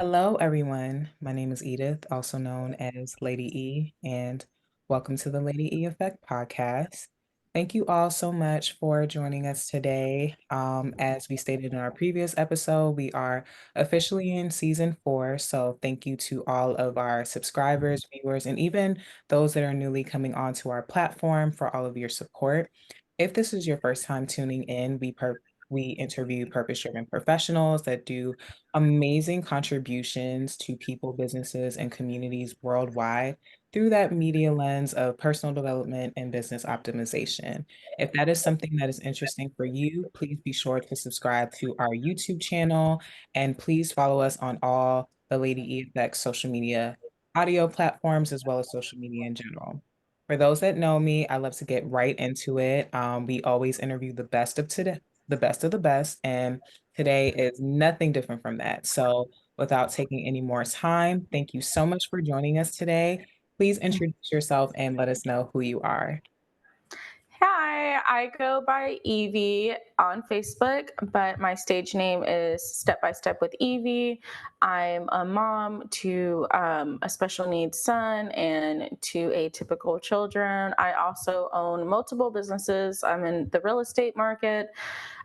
Hello, everyone. My name is Edith, also known as Lady E, and welcome to the Lady E Effect podcast. Thank you all so much for joining us today. As we stated in our previous episode, we are officially in season 4. So, thank you to all of our subscribers, viewers, and even those that are newly coming onto our platform for all of your support. If this is your first time tuning in, we interview purpose-driven professionals that do amazing contributions to people, businesses, and communities worldwide through that media lens of personal development and business optimization. If that is something that is interesting for you, please be sure to subscribe to our YouTube channel and please follow us on all the Lady E Effect social media audio platforms as well as social media in general. For those that know me, I love to get right into it. We always interview the best of today, the best of the best, and today is nothing different from that. So, without taking any more time, thank you so much for joining us today. Please introduce yourself and let us know who you are. Hi, I go by Evie on Facebook, but my stage name is Step by Step with Evie. I'm a mom to a special needs son and two atypical children. I also own multiple businesses. I'm in the real estate market,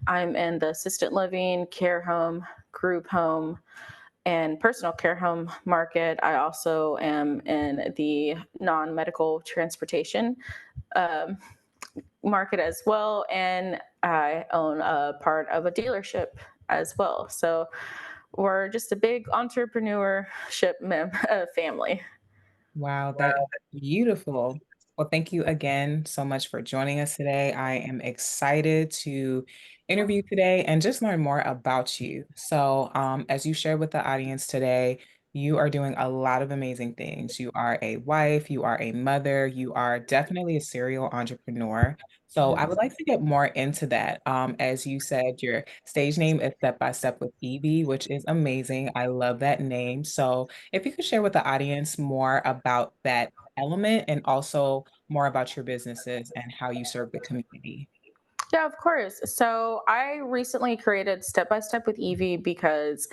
I'm in the assisted living, care home, group home, and personal care home market. I also am in the non medical transportation. Um, Market as well, and I own a part of a dealership as well. So we're just a big entrepreneurship family. Wow, that is beautiful. Well, thank you again so much for joining us today. I am excited to interview today and just learn more about you. So, as you shared with the audience today, you are doing a lot of amazing things. You are a wife, you are a mother, you are definitely a serial entrepreneur. So, I would like to get more into that. As you said, your stage name is Step by Step with Evie, which is amazing. I love that name. So, if you could share with the audience more about that element and also more about your businesses and how you serve the community. Yeah, of course. So I recently created Step by Step with Evie because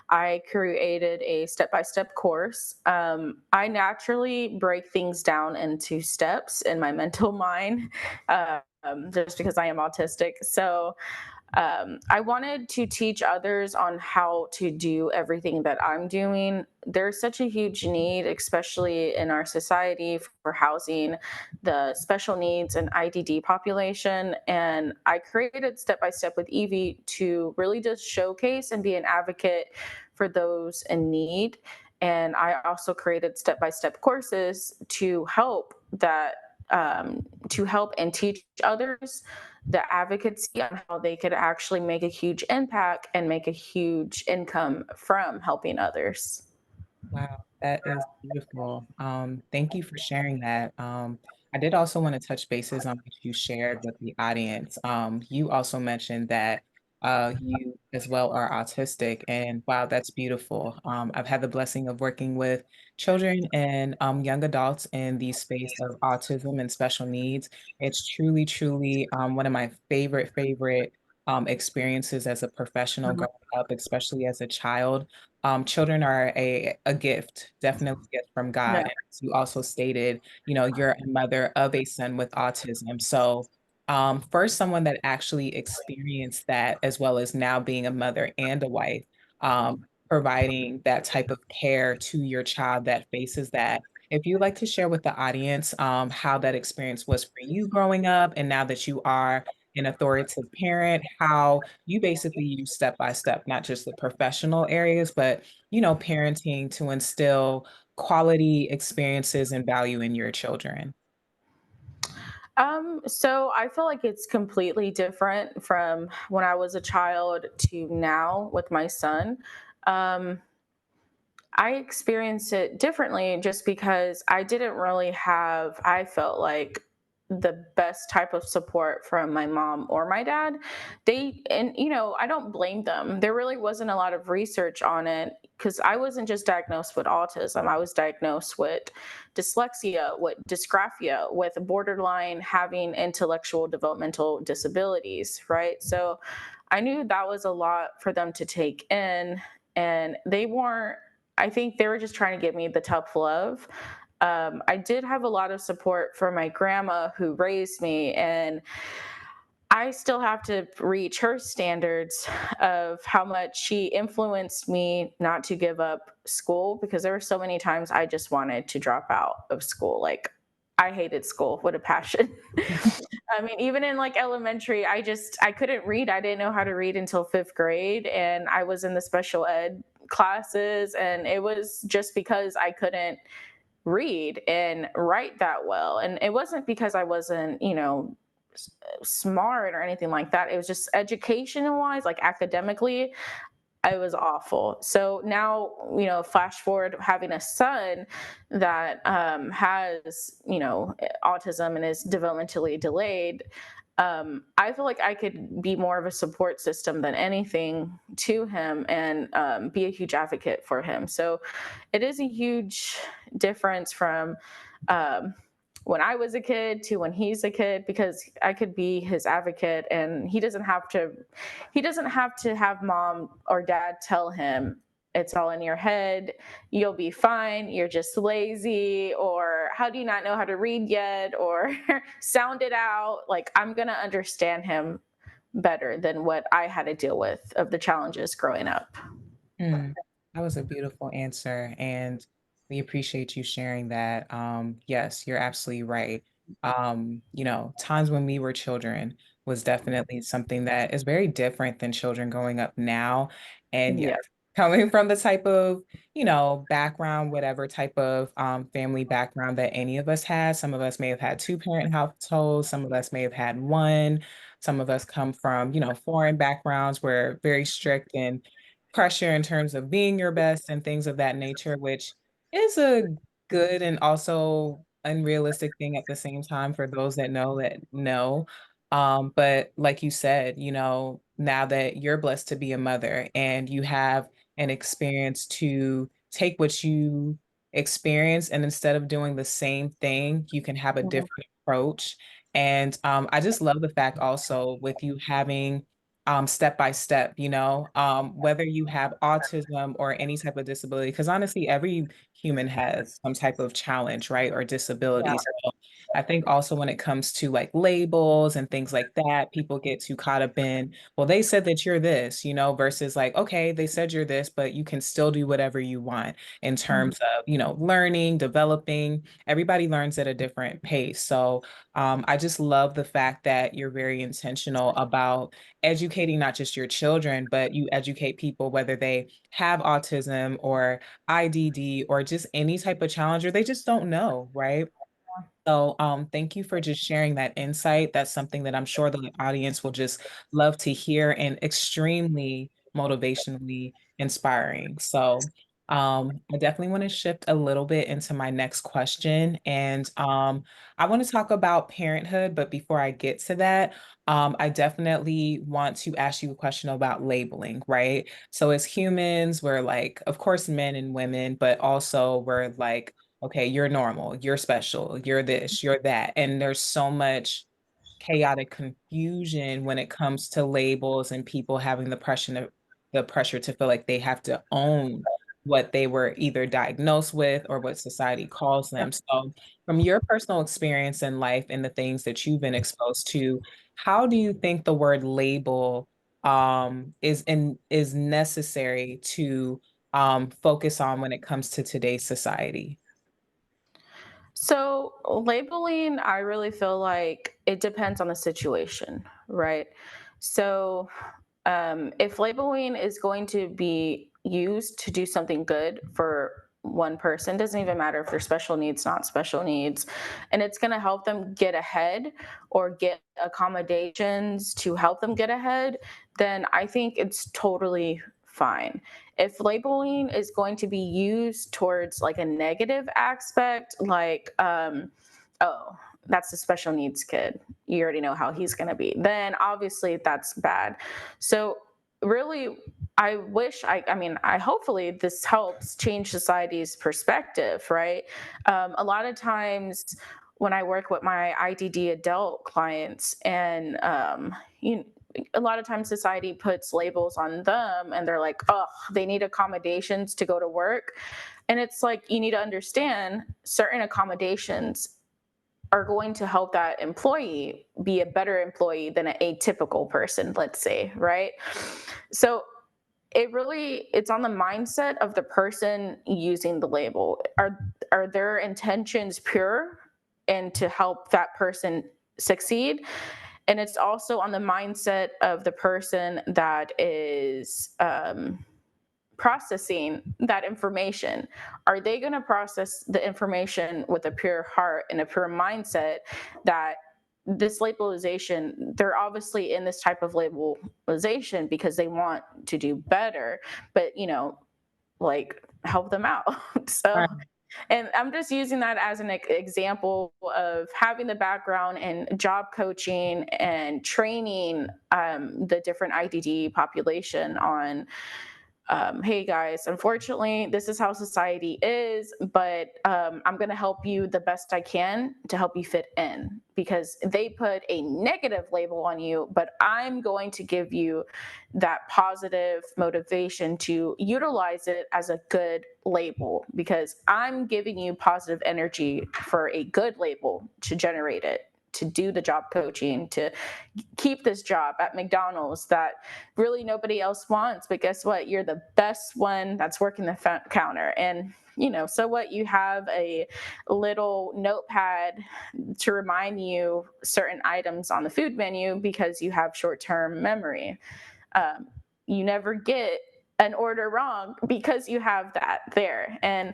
I created a step by step course. I naturally break things down into steps in my mental mind, just because I am autistic. So I wanted to teach others on how to do everything that I'm doing. There's such a huge need, especially in our society, for housing the special needs and IDD population. And I created Step by Step with Evie to really just showcase and be an advocate for those in need. And I also created step by step courses to help and teach others the advocacy on how they could actually make a huge impact and make a huge income from helping others. Wow, that is beautiful. Thank you for sharing that. I did also want to touch bases on what you shared with the audience. You also mentioned that you as well are autistic, and wow, that's beautiful. I've had the blessing of working with children and young adults in the space of autism and special needs. It's truly, truly one of my favorite experiences as a professional Mhm. growing up, especially as a child. Children are a gift, definitely a gift from God. Yeah. And as you also stated, you're a mother of a son with autism. So, first, someone that actually experienced that, as well as now being a mother and a wife, providing that type of care to your child that faces that. If you'd like to share with the audience how that experience was for you growing up, and now that you are an authoritative parent, how you basically use step by step, not just the professional areas, but parenting to instill quality experiences and value in your children. So I feel like it's completely different from when I was a child to now with my son. Um, I experienced it differently just because I didn't really have, I felt like, the best type of support from my mom or my dad. I don't blame them. There really wasn't a lot of research on it because I wasn't just diagnosed with autism. I was diagnosed with dyslexia, with dysgraphia, with borderline having intellectual developmental disabilities, right? So I knew that was a lot for them to take in, and they weren't, I think they were just trying to give me the tough love. I did have a lot of support from my grandma who raised me, and I still have to reach her standards of how much she influenced me not to give up school, because there were so many times I just wanted to drop out of school. Like, I hated school with a passion. I mean, even in like elementary, I couldn't read. I didn't know how to read until 5th grade, and I was in the special ed classes, and it was just because I couldn't read and write that well. And it wasn't because I wasn't, smart or anything like that. It was just educational wise, like academically, I was awful. So now, flash forward having a son that has, autism and is developmentally delayed. I feel like I could be more of a support system than anything to him, and be a huge advocate for him. So it is a huge difference from um, when I was a kid to when he's a kid, because I could be his advocate, and he doesn't have to have mom or dad tell him it's all in your head, you'll be fine, you're just lazy, or how do you not know how to read yet, or sound it out. Like, I'm going to understand him better than what I had to deal with of the challenges growing up. Mm, that was a beautiful answer, and we appreciate you sharing that. Yes, you're absolutely right. Times when we were children was definitely something that is very different than children growing up now. And yes, Yeah. coming from the type of, background, whatever type of family background that any of us had, some of us may have had two-parent households, some of us may have had one, some of us come from, foreign backgrounds where very strict and pressure in terms of being your best and things of that nature, which is a good and also unrealistic thing at the same time for those that know. But like you said, now that you're blessed to be a mother and you have an experience to take what you experience, and instead of doing the same thing, you can have a Mhm. different approach. And I just love the fact also with you having step by step, whether you have autism or any type of disability, because honestly, every human has some type of challenge, right, or Yeah. disability. So I think also when it comes to like labels and things like that, people get too caught up in, well, they said that you're this, versus like, okay, they said you're this, but you can still do whatever you want in Mhm. terms of, learning, developing. Everybody learns at a different pace. So I just love the fact that you're very intentional about educating not just your children, but you educate people whether they have autism or IDD or just any type of challenge or they just don't know, right? So, thank you for just sharing that insight. That's something that I'm sure the audience will just love to hear and extremely motivationally inspiring. So, I definitely want to shift a little bit into my next question. And I want to talk about parenthood, but before I get to that, I definitely want to ask you a question about labeling, right? So, as humans, we're like, of course, men and women, but also we're like, okay, you're normal, you're special, you're this, you're that. And there's so much chaotic confusion when it comes to labels and people having the pressure to feel like they have to own what they were either diagnosed with or what society calls them. So from your personal experience in life and the things that you've been exposed to, how do you think the word label is necessary to focus on when it comes to today's society? So, labeling, I really feel like it depends on the situation, right? So, if labeling is going to be used to do something good for one person, doesn't even matter if they're special needs, not special needs, and it's going to help them get ahead or get accommodations to help them get ahead, then I think it's totally fine. If labeling is going to be used towards like a negative aspect, like, oh, that's the special needs kid, you already know how he's going to be, then obviously that's bad. So really, I hopefully this helps change society's perspective, right? A lot of times when I work with my IDD adult clients, and a lot of times society puts labels on them and they're like, oh, they need accommodations to go to work. And it's like, you need to understand certain accommodations are going to help that employee be a better employee than an atypical person, let's say, right? So it's on the mindset of the person using the label. Are their intentions pure and to help that person succeed? And it's also on the mindset of the person that is processing that information. Are they going to process the information with a pure heart and a pure mindset that this labelization, they're obviously in this type of labelization because they want to do better, but like help them out. So, Right. and I'm just using that as an example of having the background in job coaching and training the different IDD population on, hey guys, unfortunately, this is how society is, but I'm going to help you the best I can to help you fit in because they put a negative label on you, but I'm going to give you that positive motivation to utilize it as a good label because I'm giving you positive energy for a good label to generate it, to do the job coaching, to keep this job at McDonald's that really nobody else wants. But guess what? You're the best one that's working the counter. And, so what? You have a little notepad to remind you certain items on the food menu because you have short term memory. Um, you never get an order wrong because you have that there. And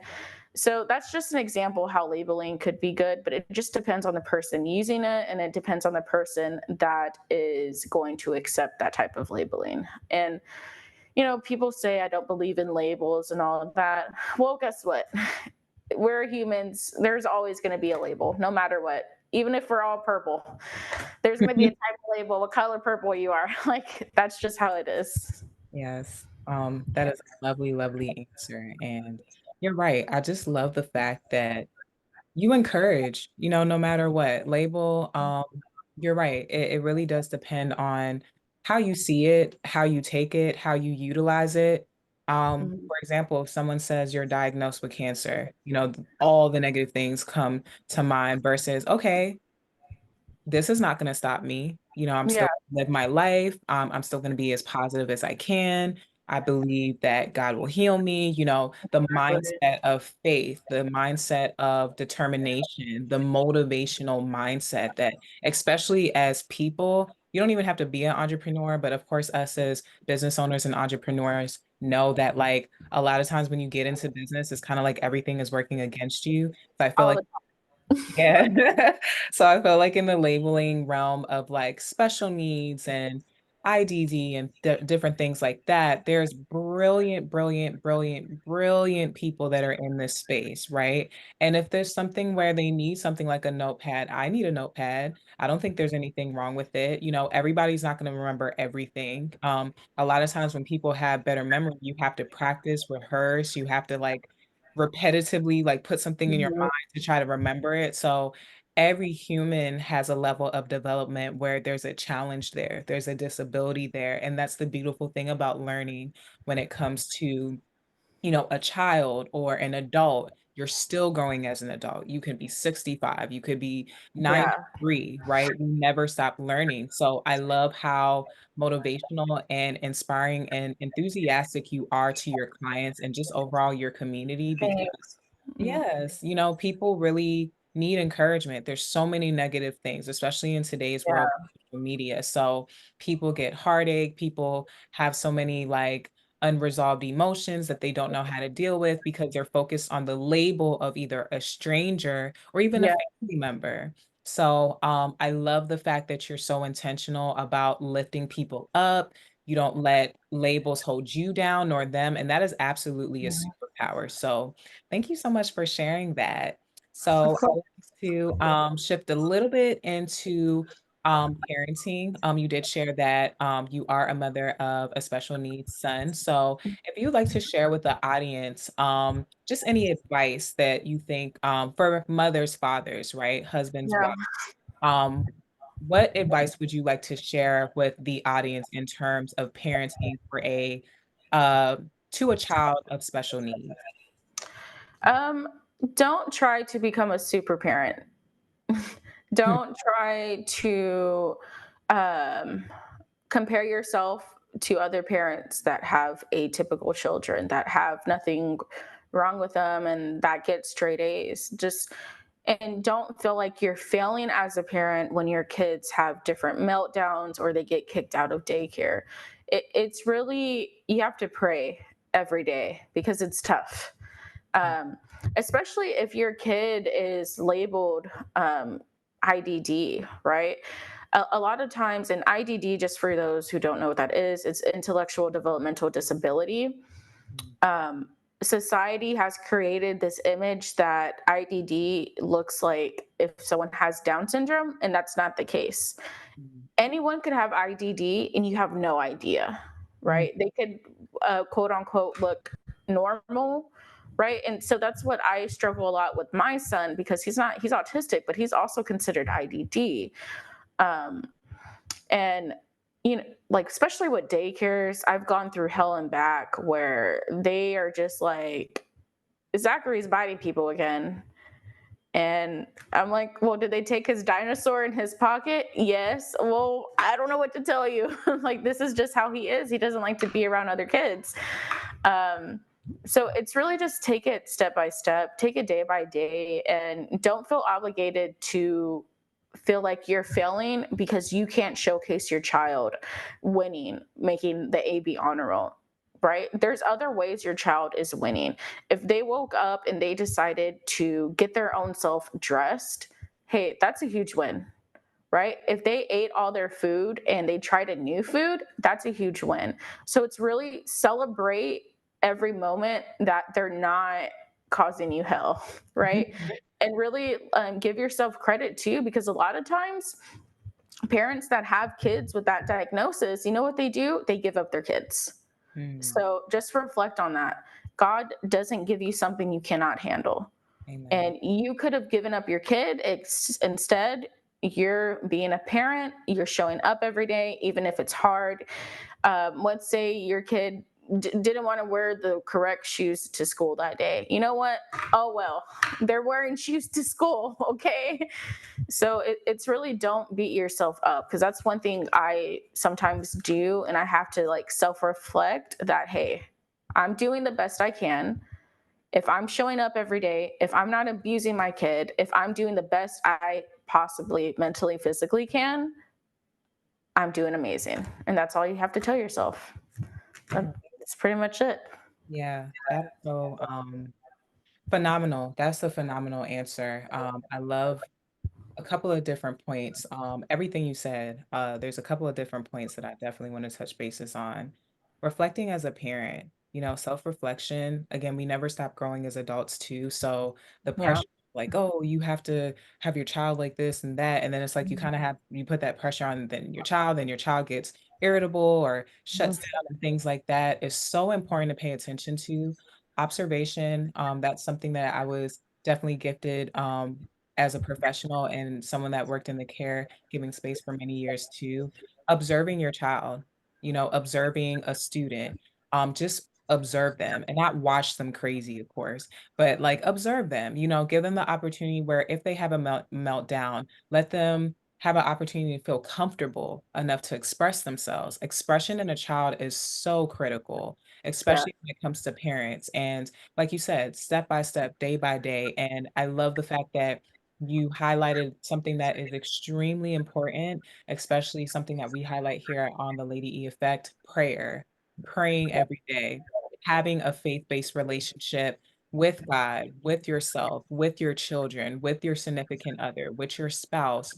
so that's just an example how labeling could be good, but it just depends on the person using it and it depends on the person that is going to accept that type of labeling. And people say I don't believe in labels and all of that. Well, guess what? We're humans. There's always going to be a label, no matter what. Even if we're all purple, there's going to be a type of label, what color purple you are. Like, that's just how it is. Yes, that is a lovely, lovely answer, and you're right. I just love the fact that you encourage, no matter what label, you're right. It really does depend on how you see it, how you take it, how you utilize it. Mhm. For example, if someone says you're diagnosed with cancer, all the negative things come to mind versus, okay, this is not going to stop me. I'm Yeah, still gonna live my life. I'm still going to be as positive as I can. I believe that God will heal me. The exactly. mindset of faith, the mindset of determination, the motivational mindset that, especially as people, you don't even have to be an entrepreneur, but of course, us as business owners and entrepreneurs know that, like, a lot of times when you get into business, it's kind of like everything is working against you. So I feel All like the yeah. So I felt like in the labeling realm of like special needs and IDD and different things like that, there's brilliant, brilliant, brilliant, brilliant people that are in this space, right? And if there's something where they need something like a notepad, I need a notepad. I don't think there's anything wrong with it. Everybody's not going to remember everything. A lot of times when people have better memory, you have to practice, rehearse, you have to like repetitively like put something in your time. to try to remember it. So every human has a level of development where there's a challenge there, there's a disability there. And that's the beautiful thing about learning when it comes to a child or an adult, you're still growing as an adult. You can be 65, you could be Yeah. 93, right? You never stop learning. So I love how motivational and inspiring and enthusiastic you are to your clients and just overall your community because Thanks. Mm. yes, people really need encouragement. There's so many negative things, especially in today's Yeah. world of social media. So people get heartache, people have so many like unresolved emotions that they don't know how to deal with because they're focused on the label of either a stranger or even a Yeah. family member. So I love the fact that you're so intentional about lifting people up. You don't let labels hold you down nor them. And that is absolutely a Mhm. superpower. So thank you so much for sharing that. Of So I course. would like to shift a little bit into parenting. You did share that you are a mother of a special needs son. So if you'd like to share with the audience just any advice that you think for mothers, fathers, right? Husbands, Yeah. wives. Um, what advice would you like to share with the audience in terms of parenting for a uh, to a child of special needs? Um, don't try to become a super parent. Hmm, Don't try to um, compare yourself to other parents that have atypical children that have nothing wrong with them and that get straight A's. Just and don't feel like you're failing as a parent when your kids have different meltdowns or they get kicked out of daycare. It's really, you have to pray every day because it's tough. um, Especially if your kid is labeled IDD, right? A lot of times, an IDD, just for those who don't know what that is, it's intellectual developmental disability. hmm, um, Society has created this image that IDD looks like if someone has Down syndrome, and that's not the case. hmm, Anyone could have IDD and you have no idea, hmm, right? They could quote unquote look normal, right? And so that's what I struggle a lot with my son because he's autistic, but he's also considered IDD. Um, and like especially with daycares, I've gone through hell and back where they are just like, Zachary's biting people again. And I'm like, well, did they take his dinosaur in his pocket? Yes. Well, I don't know what to tell you. Like, this is just how he is. He doesn't like to be around other kids. Um, so it's really just take it step by step, take it day by day, and don't feel obligated to feel like you're failing because you can't showcase your child winning, making the AB honor roll. Right? There's other ways your child is winning. If they woke up and they decided to get their own self dressed, hey, that's a huge win. Right? If they ate all their food and they tried a new food, that's a huge win. So it's really celebrate every moment that they're not causing you hell, right? And really give yourself credit too, because a lot of times parents that have kids with that diagnosis, you know what they do? They give up their kids. hmm. So just reflect on that. God doesn't give you something you cannot handle. Amen. And you could have given up your kid. Instead, you're being a parent, you're showing up every day, even if it's hard. Let's say your kid didn't want to wear the correct shoes to school that day. You know what? Oh, well, they're wearing shoes to school. Okay. So it's really, don't beat yourself up, because that's one thing I sometimes do. And I have to like self reflect that, hey, I'm doing the best I can. If I'm showing up every day, if I'm not abusing my kid, if I'm doing the best I possibly mentally, physically can, I'm doing amazing. And that's all you have to tell yourself. That's pretty much it. Yeah, that's so phenomenal. That's a phenomenal answer. I love a couple of different points. Everything you said, there's a couple of different points that I definitely want to touch bases on. Reflecting as a parent, self-reflection, again, we never stop growing as adults too. So the Yeah. pressure, like, oh, you have to have your child like this and that. And then it's like you kind of have, you put that pressure on then your child gets irritable or shuts down and things like that is so important to pay attention to. Observation, that's something that I was definitely gifted as a professional and someone that worked in the caregiving space for many years too, observing your child, observing a student, just observe them and not watch them crazy, of course, but like observe them, give them the opportunity where if they have a meltdown, let them have an opportunity to feel comfortable enough to express themselves. Expression in a child is so critical, Yeah. especially when it comes to parents. And like you said, step by step, day by day. And I love the fact that you highlighted something that is extremely important, especially something that we highlight here on the Lady E Effect, prayer, praying every day, having a faith-based relationship with God, with yourself, with your children, with your significant other, with your spouse,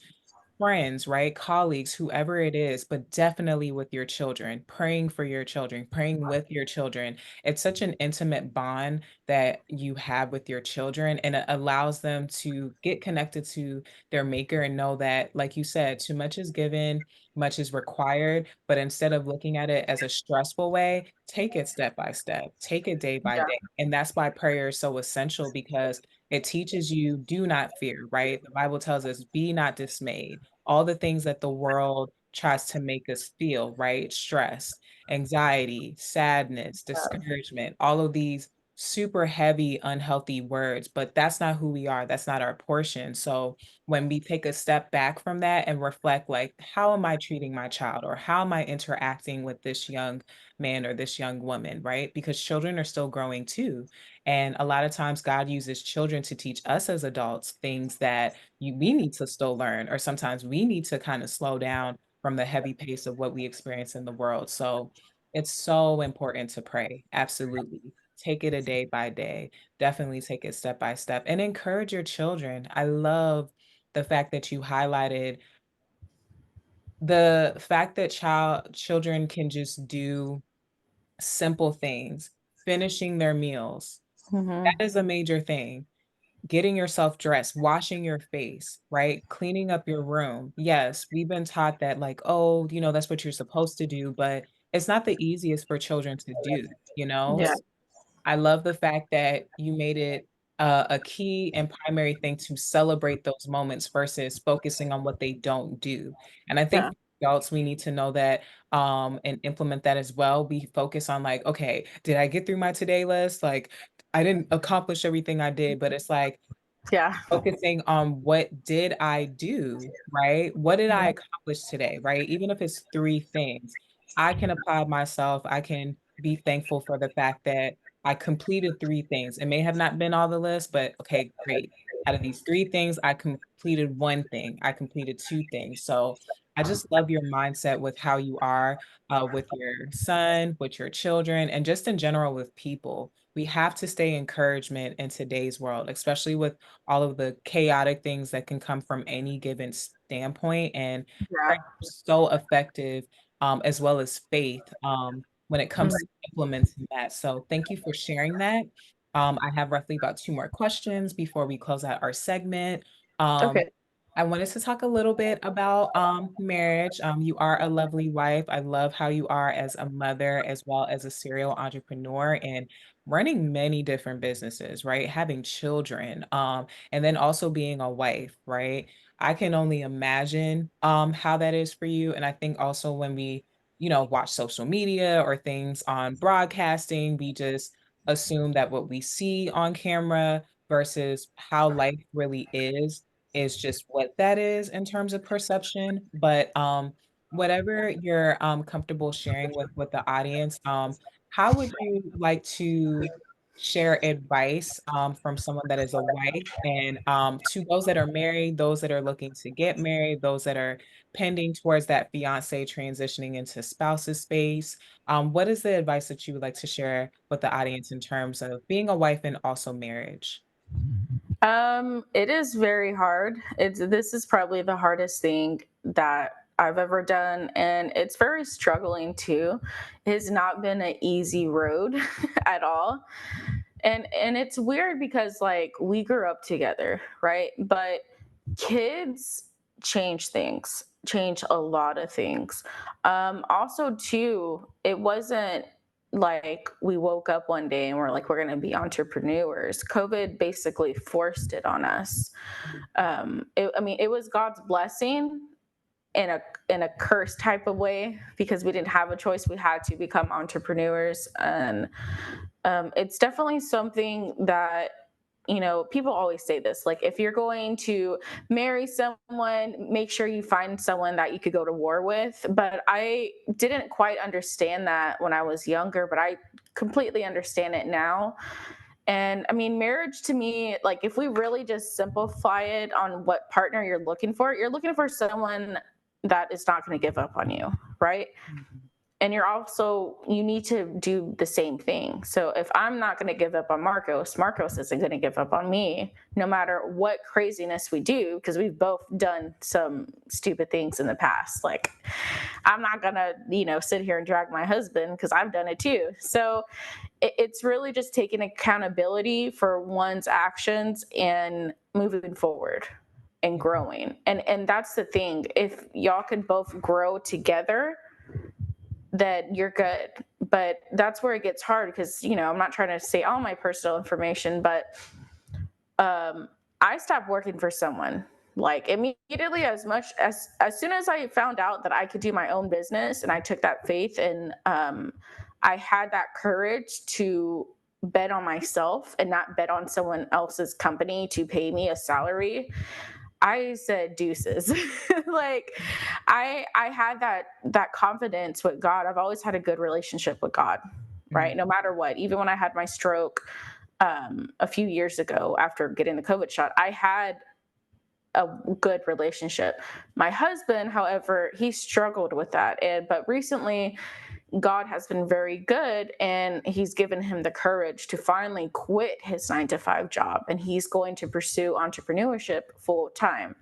friends, right? Colleagues, whoever it is, but definitely with your children, praying for your children, praying with your children. It's such an intimate bond that you have with your children, and it allows them to get connected to their maker and know that, like you said, too much is given, much is required. But instead of looking at it as a stressful way, take it step by step, take it day by Yeah. day. And that's why prayer is so essential because It teaches you, do not fear, right? The Bible tells us, be not dismayed. All the things that the world tries to make us feel, right? Stress, anxiety, sadness, discouragement, all of these super heavy, unhealthy words, but that's not who we are. That's not our portion. So when we take a step back from that and reflect, like, how am I treating my child, or how am I interacting with this young man or this young woman, right? Because children are still growing too. And a lot of times God uses children to teach us as adults things that we need to still learn, or sometimes we need to kind of slow down from the heavy pace of what we experience in the world. So it's so important to pray. Absolutely. Take it a day by day. Definitely take it step by step and encourage your children. I love the fact that you highlighted the fact that children can just do simple things, finishing their meals. Hmm. That is a major thing. Getting yourself dressed, washing your face, right? Cleaning up your room. Yes, we've been taught that, like, oh, that's what you're supposed to do, but it's not the easiest for children to do, you know? Yeah. I love the fact that you made it a key and primary thing to celebrate those moments versus focusing on what they don't do. And I think Yeah. for adults, we need to know that and implement that as well. We focus on, like, okay, did I get through my today list? Like, I didn't accomplish everything I did, but it's like, Yeah. focusing on what did I do, right? What did I accomplish today, right? Even if it's 3 things, I can apply myself, I can be thankful for the fact that I completed 3 things. It may have not been all the list, but okay, great. Out of these 3 things, I completed 1 thing, I completed 2 things. So, I just love your mindset with how you are, with your son, with your children, and just in general with people. We have to stay encouragement in today's world, especially with all of the chaotic things that can come from any given standpoint, and prayer Yeah. is so effective, as well as faith, when it comes to Mhm. implementing that. So thank you for sharing that. I have roughly about 2 more questions before we close out our segment. Um, Okay. I wanted to talk a little bit about marriage. You are a lovely wife. I love how you are as a mother, as well as a serial entrepreneur, and running many different businesses, right? Having children, and then also being a wife, right? I can only imagine how that is for you. And I think also when we, watch social media or things on broadcasting, we just assume that what we see on camera versus how life really is just what that is in terms of perception. But whatever you're comfortable sharing with the audience, how would you like to share advice from someone that is a wife, and to those that are married, those that are looking to get married, those that are pending towards that fiance transitioning into spouse's space? What is the advice that you would like to share with the audience in terms of being a wife and also marriage? It is very hard. This is probably the hardest thing that I've ever done, and it's very struggling too. It has not been an easy road at all. And it's weird because like we grew up together, right? But kids change things, change a lot of things. Also too, it wasn't like we woke up one day and we're like we're going to be entrepreneurs. COVID basically forced it on us. I mean, it was God's blessing in a curse type of way because we didn't have a choice. We had to become entrepreneurs. And it's definitely something that, people always say this, like if you're going to marry someone, make sure you find someone that you could go to war with. But I didn't quite understand that when I was younger, but I completely understand it now. And I mean, marriage to me, like if we really just simplify it on what partner you're looking for someone that is not going to give up on you, right? Mhm. And you need to do the same thing. So if I'm not going to give up on Marcos isn't going to give up on me, no matter what craziness we do, because we've both done some stupid things in the past. Like I'm not going to, sit here and drag my husband because I've done it too. So it's really just taking accountability for one's actions and moving forward and Yeah. growing. And that's the thing. If y'all can both grow together, then you're good. But that's where it gets hard because, I'm not trying to say all my personal information, but um, I stopped working for someone. Like immediately, as soon as I found out that I could do my own business, and I took that faith, and I had that courage to bet on myself and not bet on someone else's company to pay me a salary. I said deuces. Like I had that confidence with God. I've always had a good relationship with God, Mhm. right? No matter what. Even when I had my stroke a few years ago after getting the COVID shot, I had a good relationship. My husband, however, he struggled with that. And but recently God has been very good, and he's given him the courage to finally quit his 9 to 5 job, and he's going to pursue entrepreneurship full time.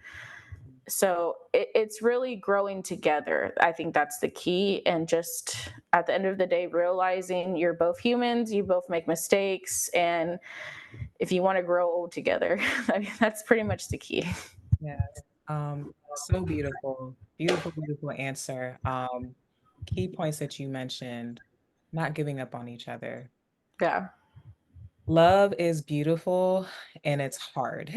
So it's really growing together. I think that's the key. And just at the end of the day, realizing you're both humans, you both make mistakes. And if you want to grow old together, I mean, that's pretty much the key. Yes. So beautiful. Beautiful, beautiful answer. Key points that you mentioned, not giving up on each other. Yeah. Love is beautiful and it's hard.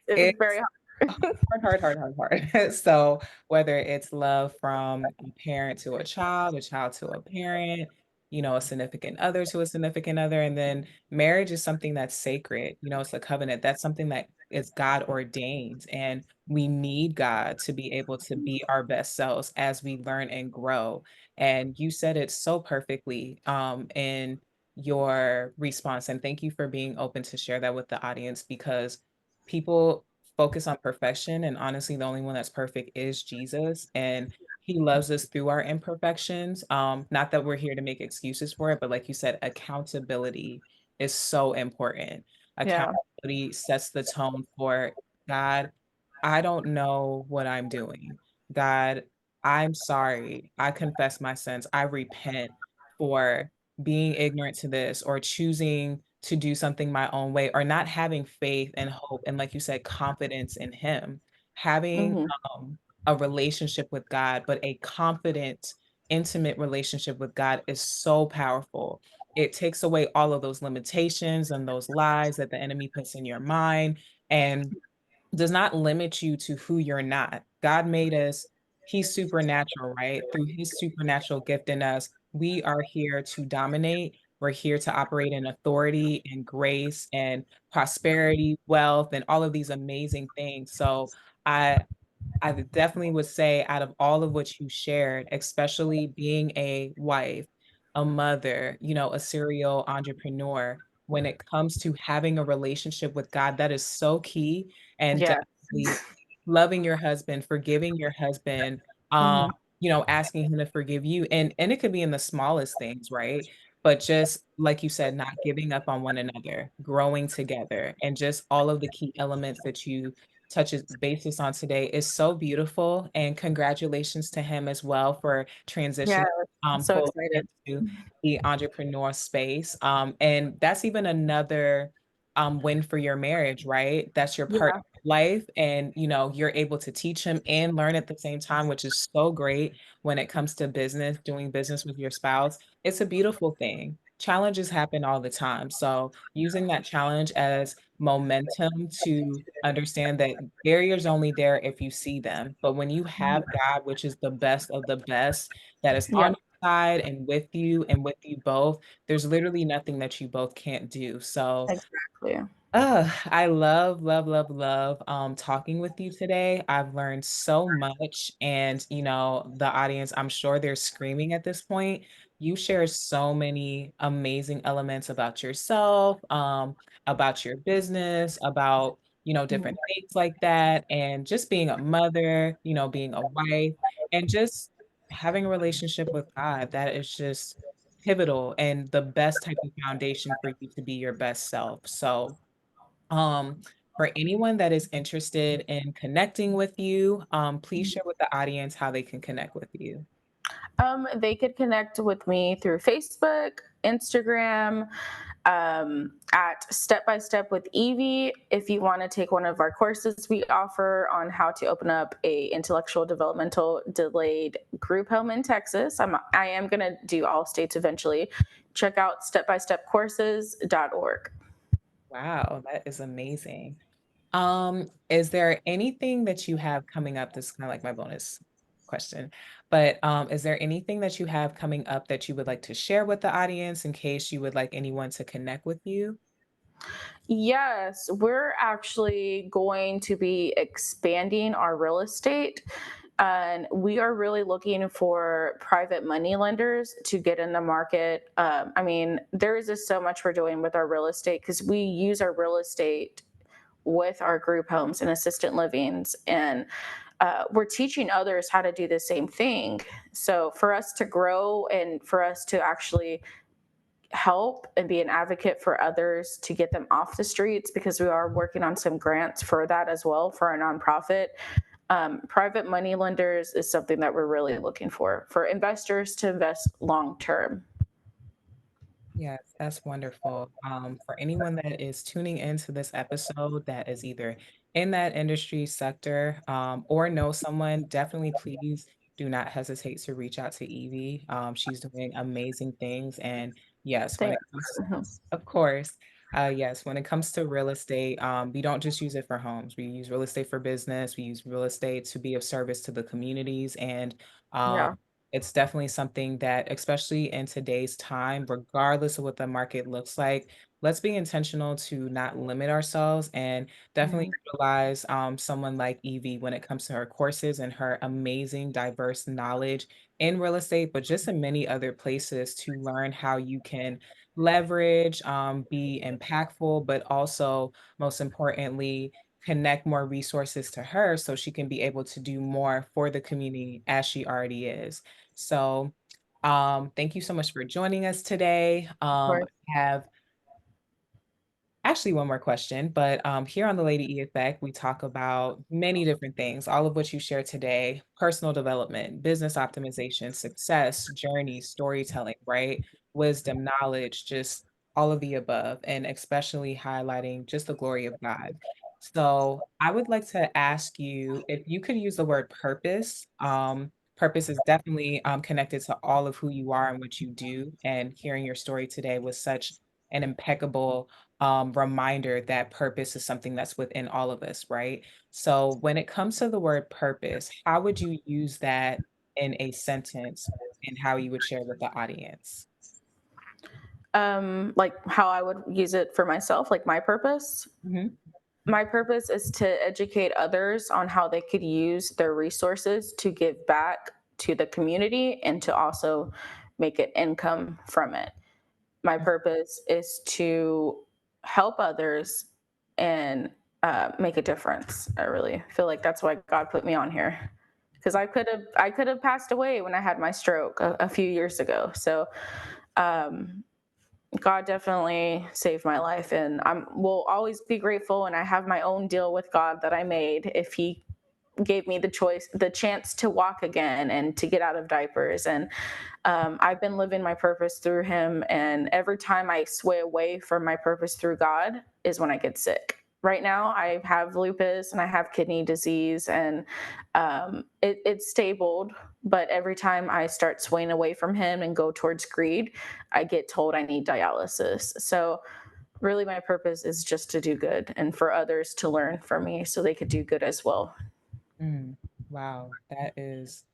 It's very It's hard. hard, hard, hard, hard, hard. So whether it's love from a parent to a child to a parent, a significant other to a significant other, and then marriage is something that's sacred. It's a covenant. That's something that is God ordained, and we need God to be able to be our best selves as we learn and grow. And you said it so perfectly, in your response, and thank you for being open to share that with the audience because people focus on perfection, and honestly, the only one that's perfect is Jesus, and he loves us through our imperfections. Not that we're here to make excuses for it, but like you said, accountability is so important. Yeah. Accountability sets the tone for God, I don't know what I'm doing. God, I'm sorry. I confess my sins. I repent for being ignorant to this or choosing to do something my own way or not having faith and hope and like you said confidence in him. Having Hmm. a relationship with God, but a confident, intimate relationship with God is so powerful. It takes away all of those limitations and those lies that the enemy puts in your mind and does not limit you to who you're not. God made us, he's supernatural, right? Through his supernatural gift in us, we are here to dominate. We're here to operate in authority and grace and prosperity, wealth, and all of these amazing things. So I definitely would say out of all of what you shared, especially being a wife, a mother, a serial entrepreneur, when it comes to having a relationship with God, that is so key. And Yeah. definitely loving your husband, forgiving your husband, um, Hmm. asking him to forgive you. And it could be in the smallest things, right? But just like you said, not giving up on one another, growing together, and just all of the key elements that you touches basis on today is so beautiful, and congratulations to him as well for Yeah. transitioning, I'm so fully excited. into the entrepreneur space, and that's even another, win for your marriage, right? That's your partner Yeah. in life, and, you're able to teach him and learn at the same time, which is so great when it comes to business, doing business with your spouse. It's a beautiful thing. Challenges happen all the time, so using that challenge as momentum to understand that barriers only there if you see them. But when you have God, which is the best of the best, that is Yeah. on your side and with you both, there's literally nothing that you both can't do. So Exactly. I love, love, love, love, talking with you today. I've learned so much, and, the audience, I'm sure they're screaming at this point. You share so many amazing elements about yourself, about your business, about, different things like that, and just being a mother, being a wife, and just having a relationship with God. That is just pivotal and the best type of foundation for you to be your best self. So, um, for anyone that is interested in connecting with you, please share with the audience how they can connect with you. They could connect with me through Facebook, Instagram, at Step by Step with Evie. If you want to take one of our courses we offer on how to open up a intellectual developmental delayed group home in Texas, I am going to do all states eventually. Check out stepbystepcourses.org. Wow, that is amazing. Is there anything that you have coming up? This is kind of like my bonus question, but is there anything that you have coming up that you would like to share with the audience in case you would like anyone to connect with you? Yes, we're actually going to be expanding our real estate. And we are really looking for private money lenders to get in the market. I mean, there is just so much we're doing with our real estate because we use our real estate with our group homes and assistant livings. And we're teaching others how to do the same thing. So for us to grow and for us to actually help and be an advocate for others to get them off the streets, because we are working on some grants for that as well for our nonprofit. Private money lenders is something that we're really looking for investors to invest long term. Yes, that's wonderful. For anyone that is tuning into this episode that is either in that industry sector or know someone, definitely please do not hesitate to reach out to Evie. She's doing amazing things. And yes, when Thanks. it comes, Mhm. of course, yes, when it comes to real estate, we don't just use it for homes. We use real estate for business. We use real estate to be of service to the communities. And um, Yeah. it's definitely something that, especially in today's time, regardless of what the market looks like, let's be intentional to not limit ourselves and definitely Mhm. utilize someone like Evie when it comes to her courses and her amazing, diverse knowledge in real estate, but just in many other places to learn how you can leverage, be impactful, but also, most importantly, connect more resources to her so she can be able to do more for the community as she already is. So, thank you so much for joining us today. Right. I have actually one more question, but here on the Lady E Effect, we talk about many different things, all of which you shared today: personal development, business optimization, success, journey, storytelling, right? Wisdom, knowledge, just all of the above, and especially highlighting just the glory of God. So, I would like to ask you if you could use the word purpose. Purpose is definitely connected to all of who you are and what you do. And hearing your story today was such an impeccable reminder that purpose is something that's within all of us, right? So, when it comes to the word purpose, how would you use that in a sentence and how you would share with the audience? Like how I would use it for myself, like my purpose. Mhm. My purpose is to educate others on how they could use their resources to give back to the community and to also make an income from it. My purpose is to help others and make a difference. I really feel like that's why God put me on here, because I could have passed away when I had my stroke a few years ago. So um, God definitely saved my life, and I'm will always be grateful. And I have my own deal with God that I made. If He gave me the chance to walk again and to get out of diapers, and I've been living my purpose through Him. And every time I sway away from my purpose through God is when I get sick. Right now, I have lupus and I have kidney disease, and it's stabled. But every time I start swaying away from Him and go towards greed, I get told I need dialysis. So, really, my purpose is just to do good and for others to learn from me so they could do good as well. Mm, wow, that is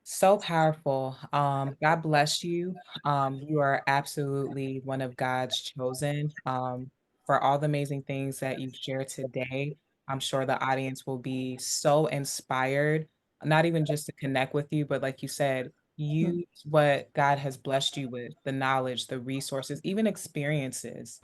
so powerful. God bless you. You are absolutely one of God's chosen. For all the amazing things that you've shared today, I'm sure the audience will be so inspired, not even just to connect with you, but like you said, use what God has blessed you with, the knowledge, the resources, even experiences.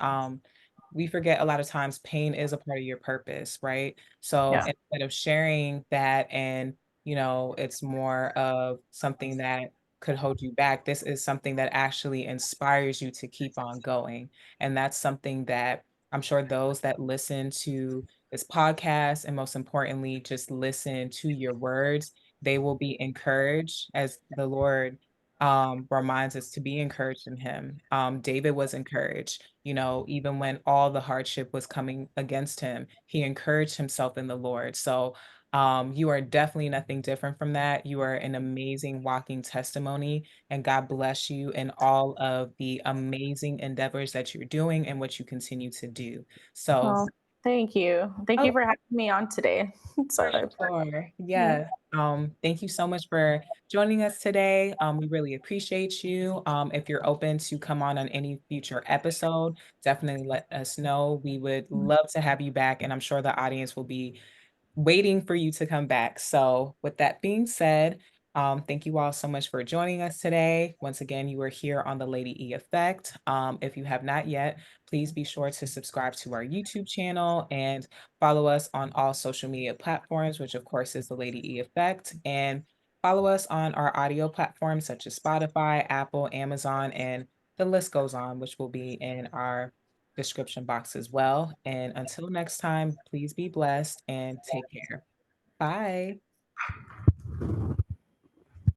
We forget a lot of times pain is a part of your purpose, right? So Yeah. instead of sharing that and it's more of something that could hold you back. This is something that actually inspires you to keep on going. And that's something that I'm sure those that listen to this podcast and most importantly, just listen to your words, they will be encouraged as the Lord reminds us to be encouraged in him. David was encouraged, even when all the hardship was coming against him, he encouraged himself in the Lord. So You are definitely nothing different from that. You are an amazing walking testimony, and God bless you in all of the amazing endeavors that you're doing and what you continue to do. So, Well, thank you. Thank you oh, for having me on today. for So, sure. yeah. Yes. Thank you so much for joining us today. We really appreciate you. If you're open to come on any future episode, definitely let us know. We would love to have you back, and I'm sure the audience will be waiting for you to come back. So, with that being said, thank you all so much for joining us today. Once again, you are here on the Lady E Effect. If you have not yet, please be sure to subscribe to our YouTube channel and follow us on all social media platforms, which of course is the Lady E Effect. And follow us on our audio platforms such as Spotify, Apple, Amazon, and the list goes on, which will be in our description box as well. And until next time, please be blessed and take care. Bye.